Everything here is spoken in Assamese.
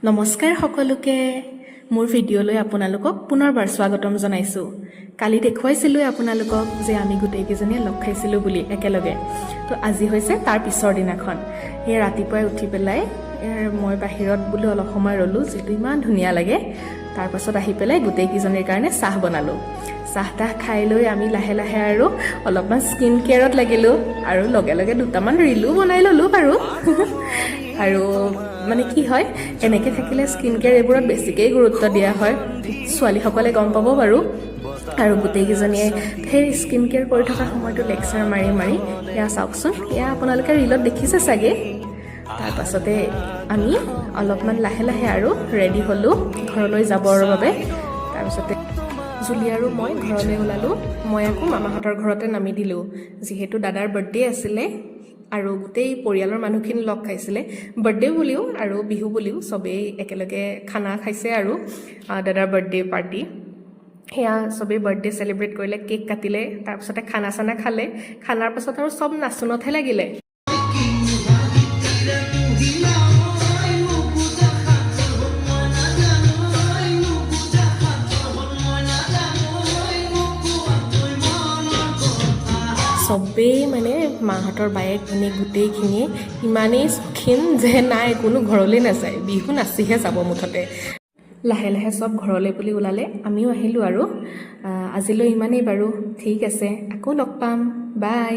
নমস্কাৰ সকলোকে মোৰ ভিডিঅ'লৈ আপোনালোকক পুনৰবাৰ স্বাগতম জনাইছোঁ। কালি দেখুৱাইছিলোঁ আপোনালোকক যে আমি গোটেইকেইজনীয়ে লগ খাইছিলোঁ বুলি একেলগে। তো আজি হৈছে তাৰ পিছৰ দিনাখন। সেই ৰাতিপুৱাই উঠি পেলাই মই বাহিৰত বোলো অলপ সময় ৰ'লোঁ, যিটো ইমান ধুনীয়া লাগে। তাৰপাছত আহি পেলাই গোটেইকেইজনীৰ কাৰণে চাহ বনালোঁ। চাহ তাহ খাই লৈ আমি লাহে লাহে আৰু অলপমান স্কিন কেয়াৰত লাগিলোঁ আৰু লগে লগে দুটামান ৰিলো বনাই ল'লোঁ বাৰু। আৰু মানে কি হয়, এনেকৈ থাকিলে স্কিন কেয়াৰ এইবোৰত বেছিকেই গুৰুত্ব দিয়া হয়, ছোৱালীসকলে গম পাব বাৰু। আৰু গোটেইকেইজনীয়ে সেই স্কিন কেয়াৰ কৰি থকা সময়টো লেকচাৰ মাৰি মাৰি এয়া চাওকচোন, এয়া আপোনালোকে ৰিলত দেখিছে চাগে। তাৰপাছতে আমি অলপমান লাহে লাহে আৰু ৰেডি হ'লোঁ ঘৰলৈ যাবৰ বাবে। তাৰপিছতে জুলি আৰু মই ঘৰলৈ ওলালোঁ। মই আকৌ মামাহঁতৰ ঘৰতে নামি দিলোঁ, যিহেতু দাদাৰ বাৰ্থডে আছিলে আৰু গোটেই পৰিয়ালৰ মানুহখিনি লগ খাইছিলে। বাৰ্থডে বুলিও আৰু বিহু বুলিও চবেই একেলগে খানা খাইছে আৰু দাদাৰ বাৰ্থডে পাৰ্টি। সেয়া চবেই বাৰ্থডে চেলিব্ৰেট কৰিলে, কেক কাটিলে, তাৰপিছতে খানা চানা খালে। খানাৰ পাছত আৰু চব নাচোনতহে লাগিলে। চবেই মানে মাহঁতৰ বায়েক ভনীয়েক গোটেইখিনিয়ে ইমানেই চখিন যে নাই কোনো ঘৰলৈ নাযায়, বিহু নাচিহে যাব মুঠতে। লাহে লাহে চব ঘৰলৈ বুলি ওলালে, আমিও আহিলোঁ আৰু। আজিলৈ ইমানেই বাৰু, ঠিক আছে, আকৌ লগ পাম, বাই।